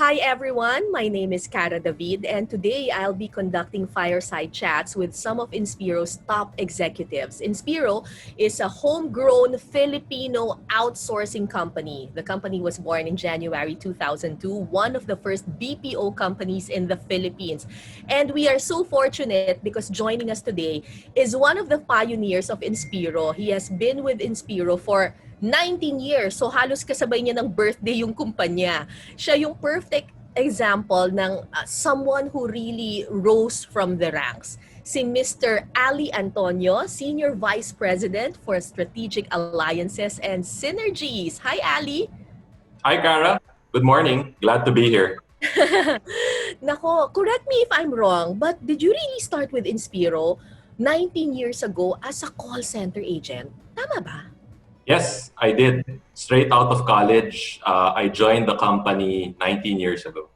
Hi everyone, my name is Cara David and today I'll be conducting fireside chats with some of Inspiro's top executives. Inspiro is a homegrown Filipino outsourcing company. The company was born in January 2002, one of the first BPO companies in the Philippines. And we are so fortunate because joining us today is one of the pioneers of Inspiro. He has been with Inspiro for 19 years. So halos kasabay niya ng birthday yung kumpanya. Siya yung perfect example ng someone who really rose from the ranks. Si Mr. Aly Antonio, Senior Vice President for Strategic Alliances and Synergies. Hi, Aly! Hi, Cara. Good morning. Glad to be here. Nako, correct me if I'm wrong, but did you really start with Inspiro 19 years ago as a call center agent? Tama ba? Yes, I did. Straight out of college, I joined the company 19 years ago.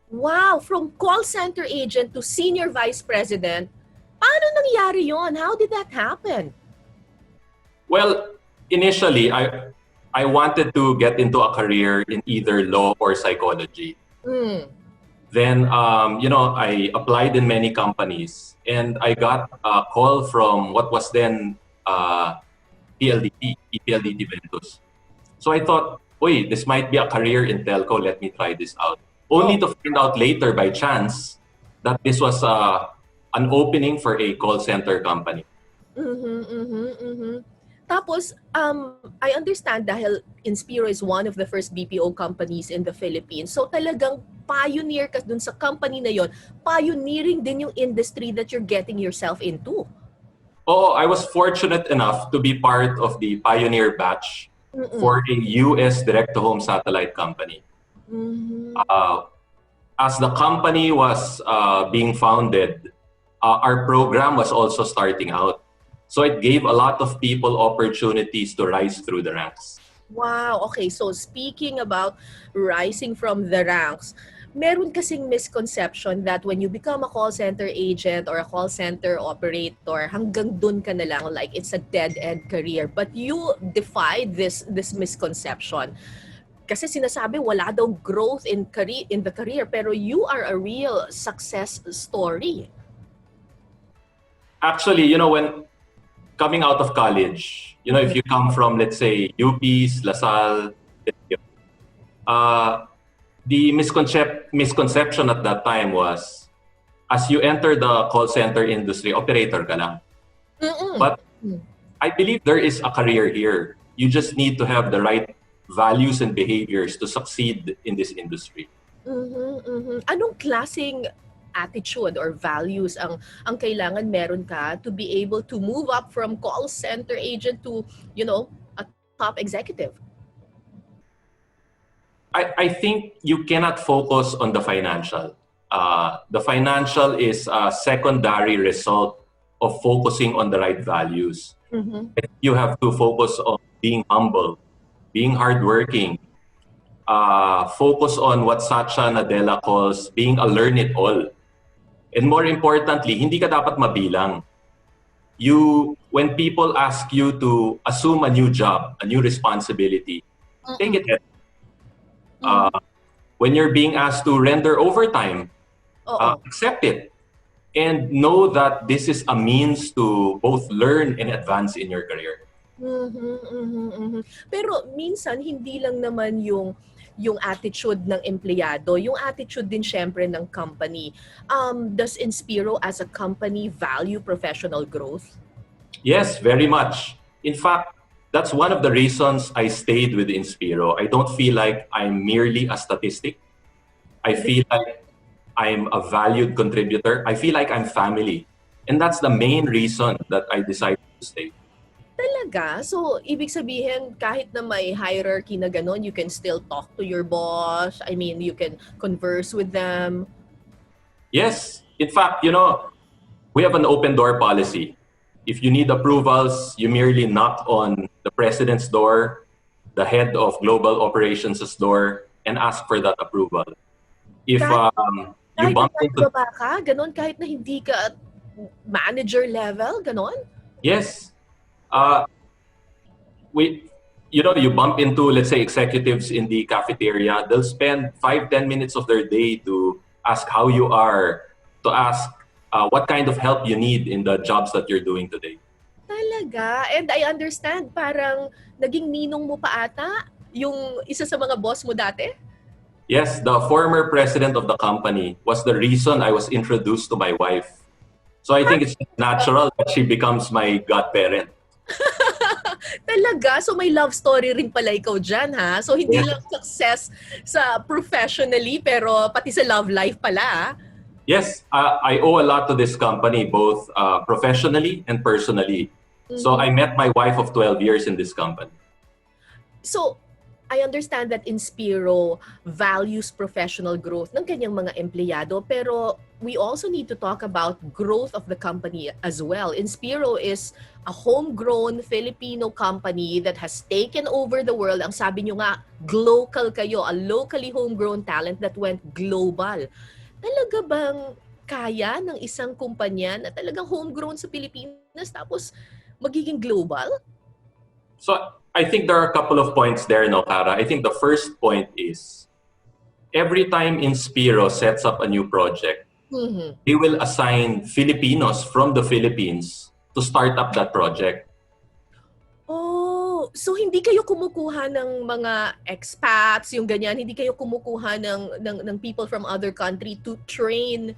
Wow, from call center agent to senior vice president, paano nangyari yon? How did that happen? Well, initially, I wanted to get into a career in either law or psychology. Then, I applied in many companies, and I got a call from what was then PLDT Ventus. So I thought, this might be a career in telco. Let me try this out. Only to find out later by chance that this was an opening for a call center company. Tapos, I understand dahil Inspiro is one of the first BPO companies in the Philippines. So talagang pioneer ka dun sa company na yon. Pioneering din yung industry that you're getting yourself into. Oh, I was fortunate enough to be part of the pioneer batch for a US direct-to-home satellite company. As the company was being founded, our program was also starting out. So it gave a lot of people opportunities to rise through the ranks. Wow, okay. So speaking about rising from the ranks, meron kasing misconception that when you become a call center agent or a call center operator, hanggang dun ka na lang, like it's a dead-end career. But you defied this misconception. Kasi sinasabi wala daw growth in the career, pero you are a real success story. Actually, when coming out of college, if you come from, let's say, UP's, LaSalle, the misconception at that time was, as you enter the call center industry, operator ka lang. But I believe there is a career here. You just need to have the right values and behaviors to succeed in this industry. Anong klaseng attitude or values ang kailangan meron ka to be able to move up from call center agent to, a top executive? I think you cannot focus on the financial. The financial is a secondary result of focusing on the right values. You have to focus on being humble, being hardworking, focus on what Satya Nadella calls being a learn-it-all. And more importantly, hindi ka dapat mabilang. When people ask you to assume a new job, a new responsibility, take it head. When you're being asked to render overtime, accept it. And know that this is a means to both learn and advance in your career. Pero minsan, hindi lang naman yung attitude ng empleyado, yung attitude din syempre ng company. Does Inspiro as a company value professional growth? Yes, very much. In fact, that's one of the reasons I stayed with Inspiro. I don't feel like I'm merely a statistic. I feel like I'm a valued contributor. I feel like I'm family. And that's the main reason that I decided to stay. Talaga? So, ibig sabihin, kahit na may hierarchy na ganon, you can still talk to your boss? I mean, you can converse with them? Yes. In fact, we have an open door policy. If you need approvals, you merely knock on the president's door, the head of global operations' door, and ask for that approval. If you bump into... ka? Ganon? Kahit na hindi ka manager level? Ganon? Yes. you bump into, let's say, executives in the cafeteria. They'll spend 5-10 minutes of their day to ask how you are, to ask what kind of help you need in the jobs that you're doing today. Talaga? And I understand, parang naging ninong mo pa ata yung isa sa mga boss mo dati? Yes, the former president of the company was the reason I was introduced to my wife. So I think it's natural that she becomes my godparent. Talaga? So may love story rin pala ikaw dyan, ha? So hindi Yes. lang success sa professionally, pero pati sa love life pala, ha? Yes, I owe a lot to this company, both professionally and personally. So I met my wife of 12 years in this company. So, I understand that Inspiro values professional growth ng kanyang mga empleyado, pero we also need to talk about growth of the company as well. Inspiro is a homegrown Filipino company that has taken over the world. Ang sabi nyo nga, global kayo, a locally homegrown talent that went global. Talaga bang kaya ng isang kumpanya na talagang homegrown sa Pilipinas tapos magiging global? So I think there are a couple of points there, no, Cara. I think the first point is every time Inspiro sets up a new project, they will assign Filipinos from the Philippines to start up that project. Oh, so hindi kayo kumukuha ng mga expats, yung ganyan, hindi kayo kumukuha ng people from other country to train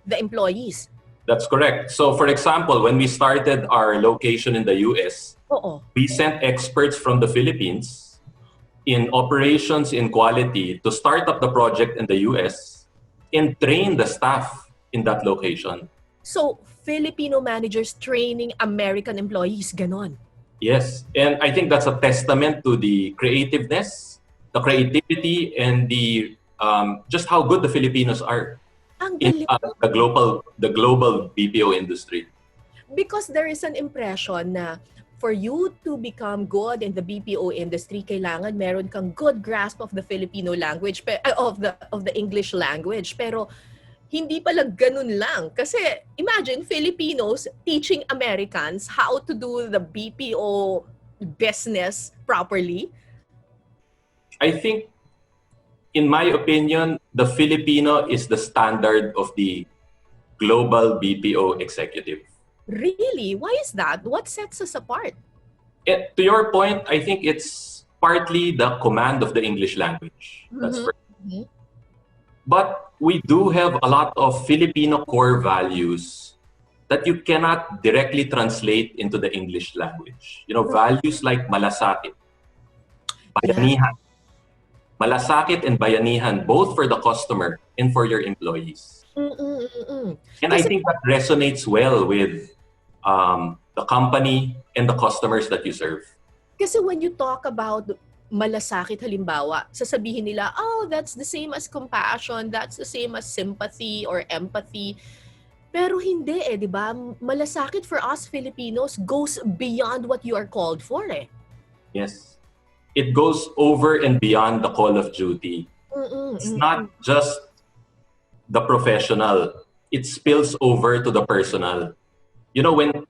the employees? That's correct. So for example, when we started our location in the US, Oo. we sent experts from the Philippines in operations, in quality, to start up the project in the US and train the staff in that location. So, Filipino managers training American employees, ganon. Yes, and I think that's a testament to the creativeness, the creativity, and the just how good the Filipinos are Ang in galing. the global BPO industry. Because there is an impression na for you to become good in the BPO industry, kailangan meron kang good grasp of the Filipino language, of the English language. Pero hindi pala ganun lang. Kasi imagine Filipinos teaching Americans how to do the BPO business properly. I think, in my opinion, the Filipino is the standard of the global BPO executive. Really? Why is that? What sets us apart? To your point, I think it's partly the command of the English language. That's first. But we do have a lot of Filipino core values that you cannot directly translate into the English language. Values like malasakit, bayanihan. Malasakit and bayanihan, both for the customer and for your employees. And I think that resonates well with the company and the customers that you serve. Kasi when you talk about malasakit halimbawa, sasabihin nila, oh, that's the same as compassion, that's the same as sympathy or empathy. Pero hindi di ba? Malasakit for us Filipinos goes beyond what you are called for Yes. It goes over and beyond the call of duty. It's not just the professional. It spills over to the personal.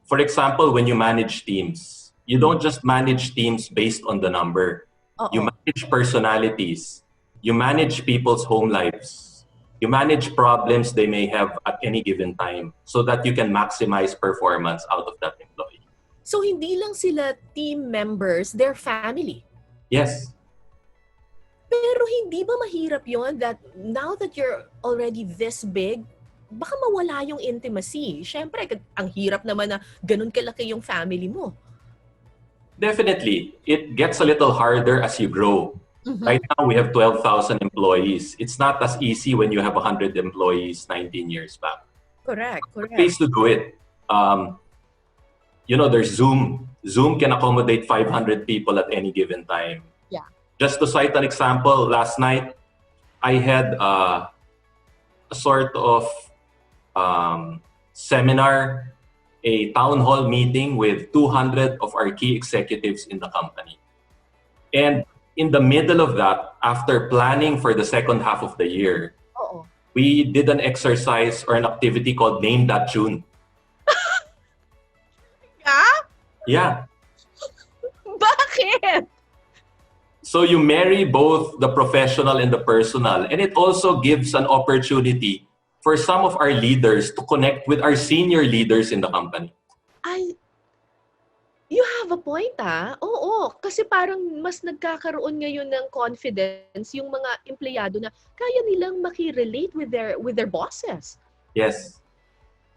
For example, when you manage teams, you don't just manage teams based on the number. You manage personalities. You manage people's home lives. You manage problems they may have at any given time so that you can maximize performance out of that employee. So hindi lang sila team members, they're family. Yes. Pero hindi ba mahirap yon that now that you're already this big, baka mawala yung intimacy? Siyempre, ang hirap naman na ganun kalaki yung family mo. Definitely. It gets a little harder as you grow. Right now, we have 12,000 employees. It's not as easy when you have 100 employees 19 years back. Correct. Ways to do it. There's Zoom. Zoom can accommodate 500 people at any given time. Yeah. Just to cite an example, last night, I had a sort of seminar, a town hall meeting with 200 of our key executives in the company. And in the middle of that, after planning for the second half of the year, we did an exercise or an activity called Name That Tune. Yeah? Yeah. Bakit? So you marry both the professional and the personal, and it also gives an opportunity for some of our leaders to connect with our senior leaders in the company. Ay, you have a point, ah. Oo, kasi parang mas nagkakaroon ngayon ng confidence yung mga empleyado na kaya nilang maki-relate with their bosses. Yes.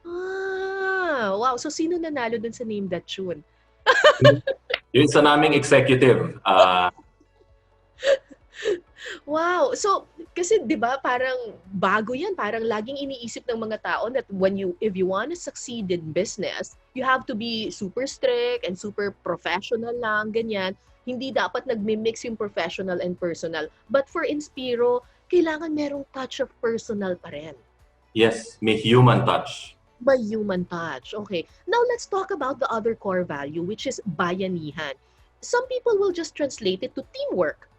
Ah, wow. So sino nanalo dun sa Name That Tune? Yun sa naming executive. Wow. So, kasi 'di ba parang bago 'yan, parang laging iniisip ng mga tao that if you want to succeed in business, you have to be super strict and super professional lang, ganyan. Hindi dapat nagmi-mix yung professional and personal. But for Inspiro, kailangan merong touch of personal pa rin. Yes, may human touch. By human touch. Okay. Now let's talk about the other core value, which is bayanihan. Some people will just translate it to teamwork.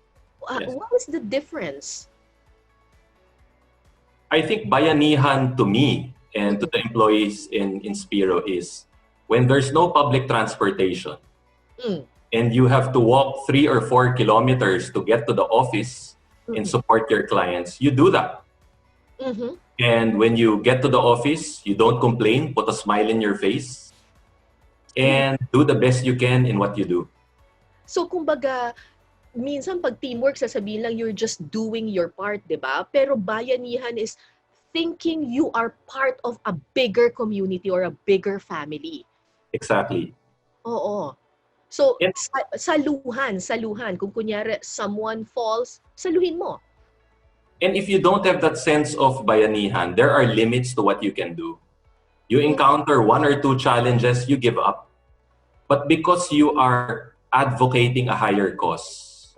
Yes. What is the difference? I think bayanihan to me and to the employees in Inspiro is when there's no public transportation Mm. and you have to walk 3 or 4 kilometers to get to the office and support your clients, you do that. Mm-hmm. And when you get to the office, you don't complain, put a smile in your face, and do the best you can in what you do. So, kumbaga, minsan pag teamwork, sasabihin lang you're just doing your part, di ba? Pero bayanihan is thinking you are part of a bigger community or a bigger family. Exactly. Oo. So, And, saluhan. Kung kunyari, someone falls, saluhin mo. and if you don't have that sense of bayanihan, there are limits to what you can do. You encounter 1 or 2 challenges, you give up. But because you are advocating a higher cause,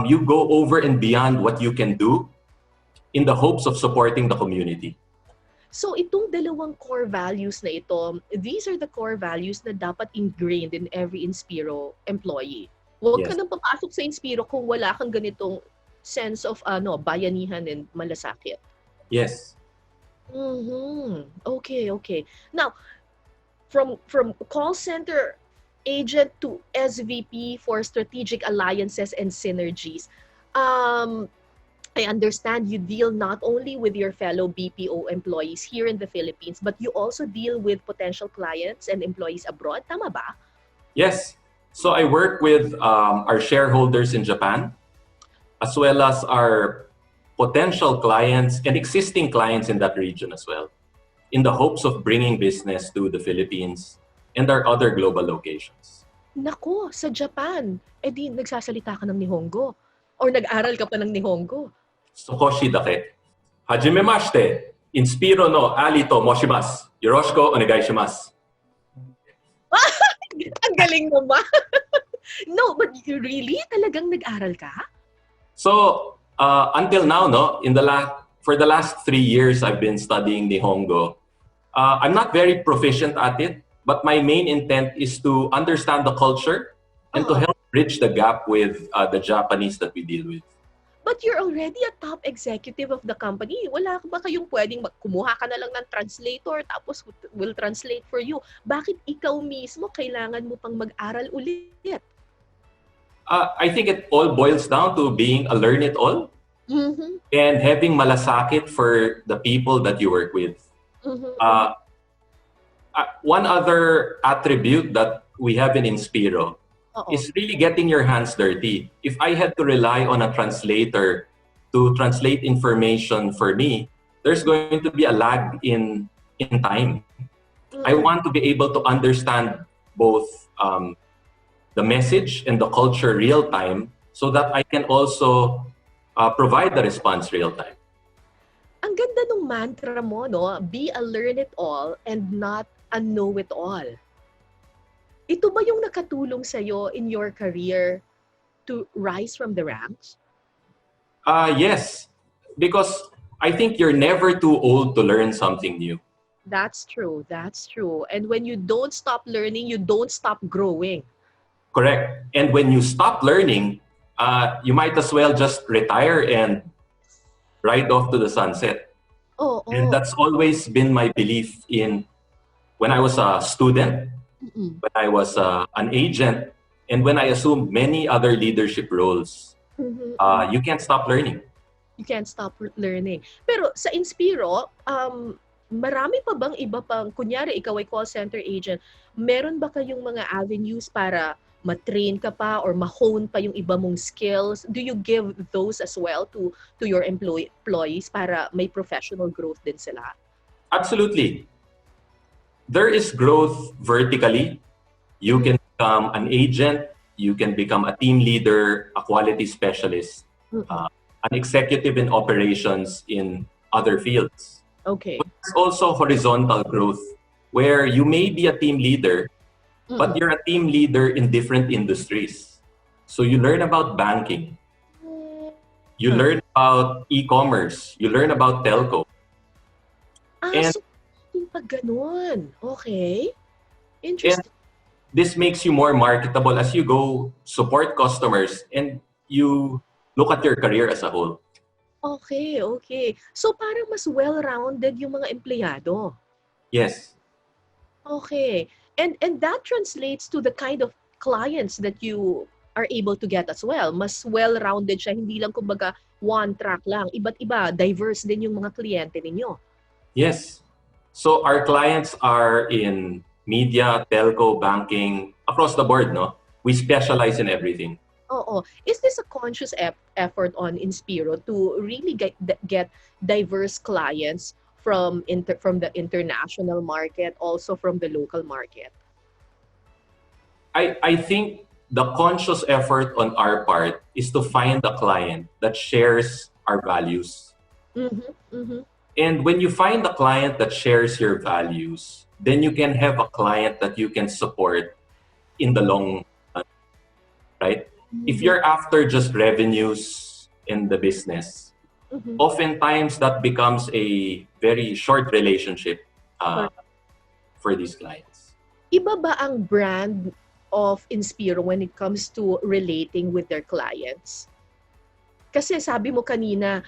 you go over and beyond what you can do in the hopes of supporting the community. So itong dalawang core values na ito, these are the core values na dapat ingrained in every Inspiro employee. Huwag ka Yes. nang papasok sa Inspiro kung wala kang ganitong sense of bayanihan and malasakit. Yes. Okay. Now, from call center agent to SVP for Strategic Alliances and Synergies, I understand you deal not only with your fellow BPO employees here in the Philippines, but you also deal with potential clients and employees abroad. Tama ba? Yes. So I work with our shareholders in Japan, as well as our potential clients and existing clients in that region as well, in the hopes of bringing business to the Philippines and our other global locations. Nako, sa Japan, di nagsasalita ka ng Nihongo. Or nag-aral ka pa ng Nihongo. Sukoshi dake. Hajime mashite. Inspiro no Aly to moshimasu. Yoroshiku onegaishimasu. Ang galing mo ba? No, but you really? Talagang nag-aral ka? So until now, no, for the last 3 years, I've been studying Nihongo. I'm not very proficient at it, but my main intent is to understand the culture and to help bridge the gap with the Japanese that we deal with. But you're already a top executive of the company. Wala ba kayong pwedeng kumuha ka na lang ng translator tapos will translate for you? Bakit ikaw mismo kailangan mo pang mag-aral ulit? I think it all boils down to being a learn-it-all and having malasakit for the people that you work with. One other attribute that we have in Inspiro is really getting your hands dirty. If I had to rely on a translator to translate information for me, there's going to be a lag in time. I want to be able to understand both the message and the culture real time so that I can also provide the response real time. Ang ganda ng mantra mo, no? Be a learn-it-all and not a know-it-all. Ito ba yung nakatulong sa'yo in your career to rise from the ranks? Yes, because I think you're never too old to learn something new. That's true. And when you don't stop learning, you don't stop growing. Correct. And when you stop learning, you might as well just retire and ride off to the sunset. And that's always been my belief in when I was a student, when I was an agent, And when I assumed many other leadership roles, you can't stop learning. You can't stop learning. Pero sa Inspiro, marami pa bang iba pang, kunyari ikaw ay call center agent, meron ba kayong mga avenues para ma-train ka pa or ma-hone pa yung iba mong skills? Do you give those as well to your employees para may professional growth din sila? Absolutely. There is growth vertically. You can become an agent, you can become a team leader, a quality specialist, an executive in operations in other fields. Okay. But there's also horizontal growth where you may be a team leader, but you're a team leader in different industries. So you learn about banking, you learn about e-commerce, you learn about telco. And, So pag ganun. Okay. and Interesting. this makes you more marketable as you go support customers and you look at your career as a whole. Okay, okay. So parang mas well-rounded yung mga empleyado. Yes. Okay. And that translates to the kind of clients that you are able to get as well. Mas well-rounded siya, hindi lang kumbaga one track lang. Iba't iba, diverse din yung mga kliyente ninyo. Yes. So our clients are in media, telco, banking, across the board, no? We specialize in everything. Oo. Is this a conscious effort on Inspiro to really get diverse clients from the international market, also from the local market? I think the conscious effort on our part is to find a client that shares our values. And when you find a client that shares your values, then you can have a client that you can support in the long run, right? If you're after just revenues in the business, oftentimes that becomes a very short relationship for these clients. Iba ba ang brand of Inspiro when it comes to relating with their clients? Kasi sabi mo kanina,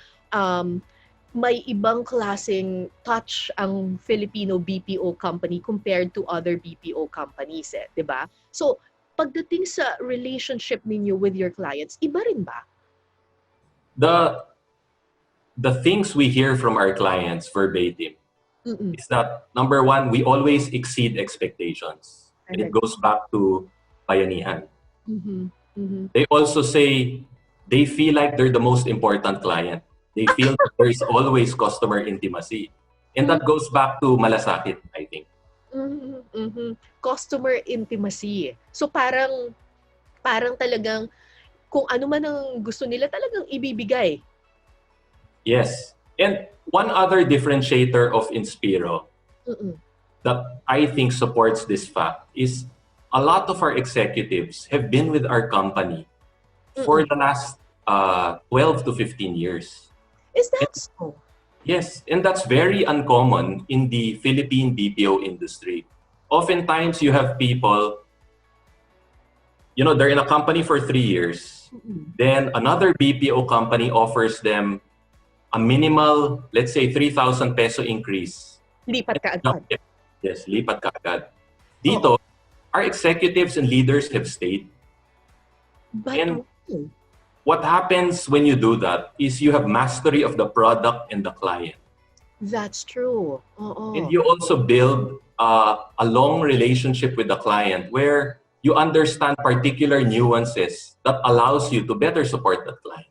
may ibang klaseng touch ang Filipino BPO company compared to other BPO companies, di ba? So, pagdating sa relationship ninyo with your clients, iba rin ba? The things we hear from our clients verbatim is that, number one, we always exceed expectations. And it goes back to bayanihan. They also say they feel like they're the most important client. They feel that there is always customer intimacy. And that goes back to malasakit, I think. Customer intimacy. So parang talagang kung ano man ang gusto nila talagang ibibigay. Yes. And one other differentiator of Inspiro that I think supports this fact is a lot of our executives have been with our company for the last 12 to 15 years. Is that so? Yes, and that's very uncommon in the Philippine BPO industry. Oftentimes, you have people, they're in a company for 3 years. Then another BPO company offers them a minimal, let's say, 3,000 peso increase. Lipat ka agad. Yes, lipat ka agad. Dito, our executives and leaders have stayed. And what happens when you do that is you have mastery of the product and the client. That's true. And you also build a long relationship with the client where you understand particular nuances that allows you to better support that client.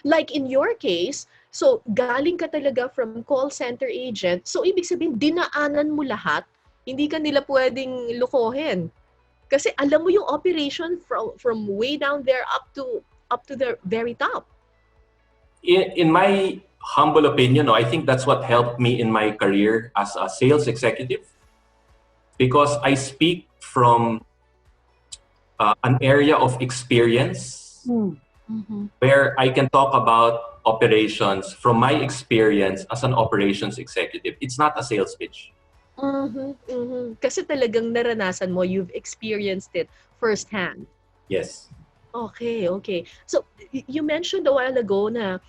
Like in your case, so galing ka talaga from call center agent, so ibig sabihin dinaanan mo lahat, hindi ka nila pwedeng lukohin. Kasi alam mo yung operation from way down there up to the very top. In my humble opinion, I think that's what helped me in my career as a sales executive, because I speak from an area of experience where I can talk about operations from my experience as an operations executive. It's not a sales pitch. Kasi talagang naranasan mo, you've experienced it firsthand. Yes. Okay. So you mentioned a while ago na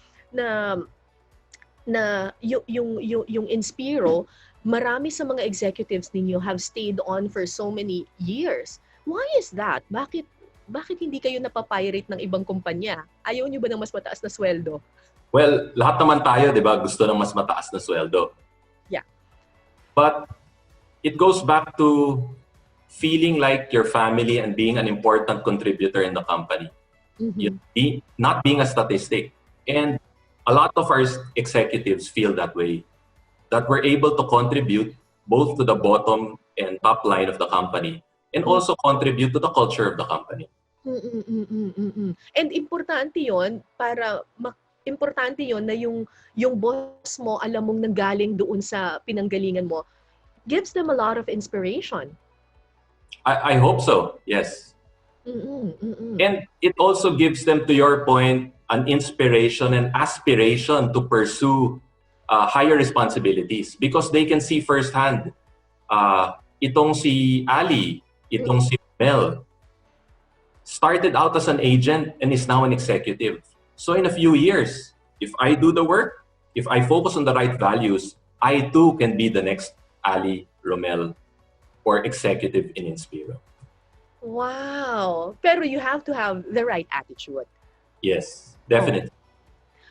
yung Inspiro, marami sa mga executives ninyo have stayed on for so many years. Why is that? Bakit hindi kayo napapirate ng ibang kumpanya? Ayaw niyo ba ng mas mataas na sweldo? Well, lahat naman tayo, di ba, gusto ng mas mataas na sweldo. Yeah. But it goes back to feeling like your family and being an important contributor in the company. Not being a statistic. And a lot of our executives feel that way, that we're able to contribute both to the bottom and top line of the company and also contribute to the culture of the company. And importante yon para importante yon na yung boss mo alam mong nanggaling doon sa pinanggalingan mo, gives them a lot of inspiration. I hope so, yes. And it also gives them, to your point, an inspiration and aspiration to pursue higher responsibilities because they can see firsthand itong si Ali, itong si Mel, started out as an agent and is now an executive. So in a few years, if I do the work, if I focus on the right values, I too can be the next Ali, Romel, or executive in Inspiro. Wow! Pero you have to have the right attitude. Yes, definitely.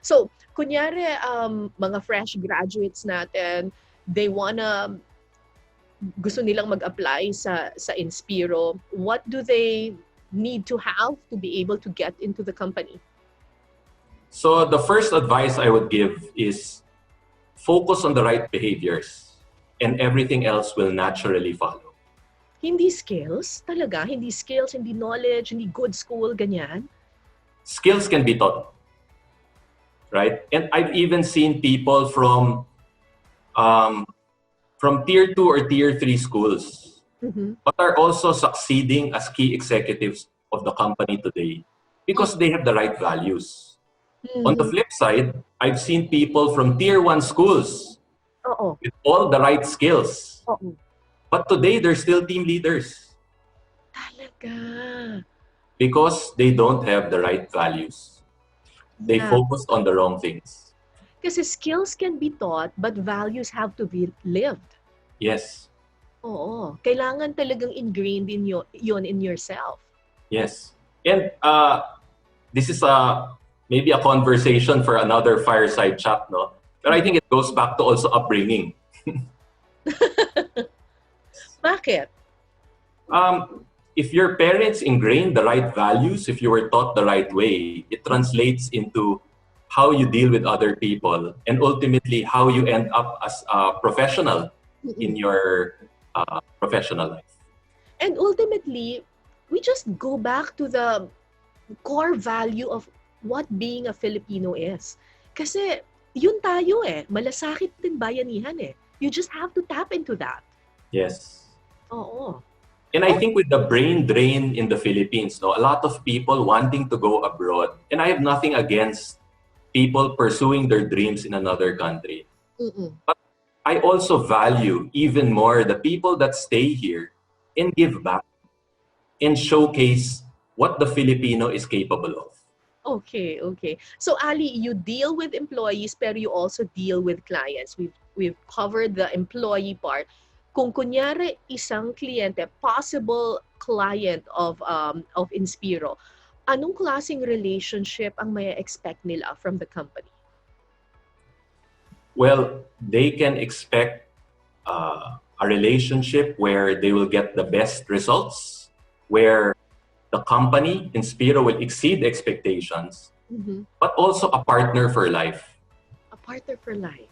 So, kunyari, mga fresh graduates natin, gusto nilang mag-apply sa Inspiro. What do they need to have to be able to get into the company? So the first advice I would give is focus on the right behaviors and everything else will naturally follow. Hindi skills? Talaga? Hindi skills, hindi knowledge, hindi good school, ganyan? Skills can be taught, right? And I've even seen people from tier 2 or tier 3 schools, but are also succeeding as key executives of the company today because they have the right values. On the flip side, I've seen people from tier 1 schools with all the right skills. But today, they're still team leaders. Talaga? Because they don't have the right values. They focused on the wrong things. Kasi skills can be taught, but values have to be lived. Yes. Oo. Kailangan talagang ingrained in yun in yourself. Yes. And this is maybe a conversation for another fireside chat, no? But I think it goes back to also upbringing. Bakit? If your parents ingrained the right values, if you were taught the right way, it translates into how you deal with other people and ultimately how you end up as a professional in your professional life. And ultimately, we just go back to the core value of what being a Filipino is. Kasi yun tayo malasakit din bayanihan You just have to tap into that. Yes. Oo. And I think with the brain drain in the Philippines, no, a lot of people wanting to go abroad. And I have nothing against people pursuing their dreams in another country. But I also value even more the people that stay here and give back and showcase what the Filipino is capable of. Okay. So Ali, you deal with employees pero you also deal with clients. We've covered the employee part. Kung kunyari isang kliyente, possible client of Inspiro, anong klaseng relationship ang may expect nila from the company? Well, they can expect a relationship where they will get the best results, where the company, Inspiro, will exceed expectations, but also a partner for life. A partner for life.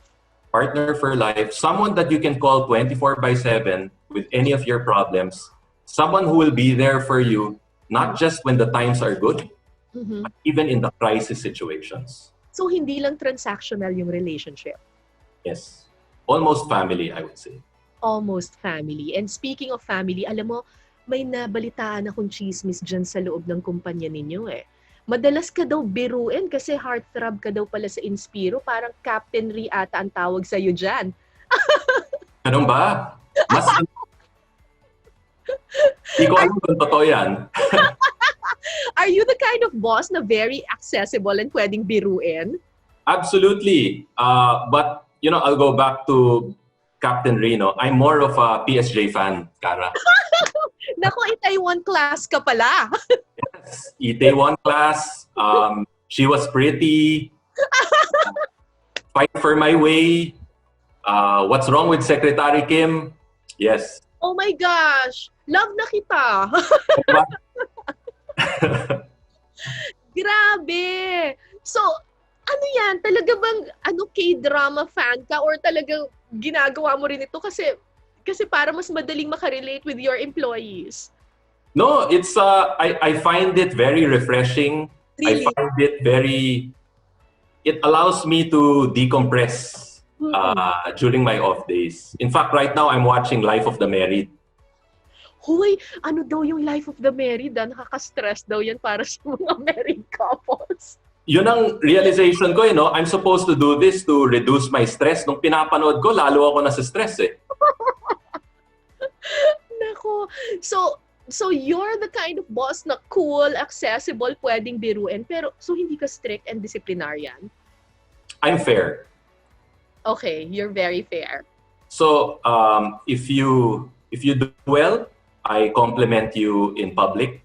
Partner for life, someone that you can call 24/7 with any of your problems, someone who will be there for you, not just when the times are good, but even in the crisis situations. So hindi lang transactional yung relationship. Yes. Almost family, I would say. Almost family. And speaking of family, alam mo, may nabalitaan akong chismis dyan sa loob ng kumpanya ninyo Madalas ka daw biruin kasi heartthrob ka daw pala sa Inspiro. Parang Captain Ri ata ang tawag sa'yo dyan. Ganun ba? Mas... Hindi ko alam kung totoo yan. Are you the kind of boss na very accessible and pwedeng biruin? Absolutely. But, I'll go back to Captain Reno. I'm more of a PSJ fan, Cara. Nako, Taiwan class ka pala. Yes, Itaewon class. She was pretty. Fight for my way. What's wrong with Secretary Kim? Yes. Oh my gosh! Love na kita! Diba? Grabe! So, ano yan? Talaga bang K-drama fan ka or talagang ginagawa mo rin ito kasi para mas madaling makarelate with your employees? No, it's I find it very refreshing. Really? I find it it allows me to decompress during my off days. In fact, right now I'm watching Life of the Married. Hoy, ano daw yung Life of the Married? Nakaka-stress daw yan para sa mga married couples. Yun ang realization ko, I'm supposed to do this to reduce my stress. Nung pinapanood ko, lalo ako nasa stress eh. Nako. So you're the kind of boss na cool, accessible, pwedeng biruin, pero so hindi ka strict and disciplinarian? I'm fair. Okay, you're very fair. So, if you do well, I compliment you in public.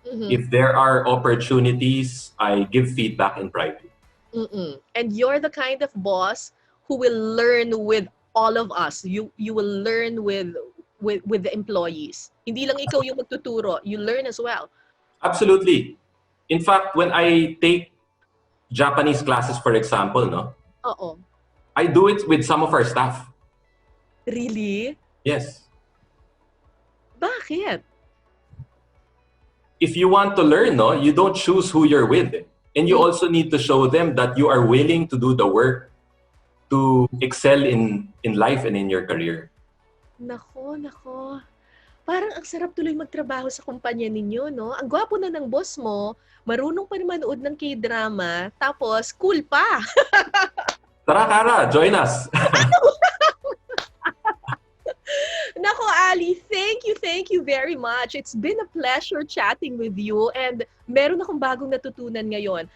Mm-hmm. If there are opportunities, I give feedback in private. Mm-mm. And you're the kind of boss who will learn with all of us. You will learn with the employees. Hindi lang ikaw yung magtuturo, you learn as well. Absolutely. In fact, when I take Japanese classes, for example, Oo. I do it with some of our staff. Really? Yes. Bakit? If you want to learn, you don't choose who you're with. And you also need to show them that you are willing to do the work to excel in life and in your career. Nako. Parang ang sarap tuloy magtrabaho sa kumpanya ninyo, no? Ang gwapo na ng boss mo, marunong pa naman manood ng K-drama, tapos cool pa. Tara, Kara, join us. Nako, Ali, thank you very much. It's been a pleasure chatting with you and meron akong bagong natutunan ngayon.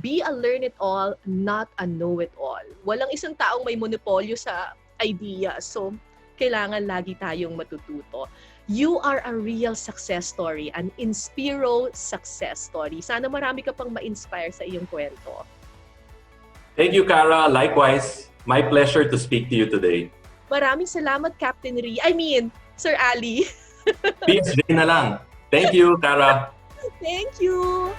Be a learn-it-all, not a know-it-all. Walang isang taong may monopolyo sa idea. So, kailangan lagi tayong matututo. You are a real success story, an Inspiro success story. Sana marami ka pang ma-inspire sa iyong kwento. Thank you, Kara. Likewise, my pleasure to speak to you today. Maraming salamat, Captain Sir Ali. PhD na lang. Thank you, Kara. Thank you.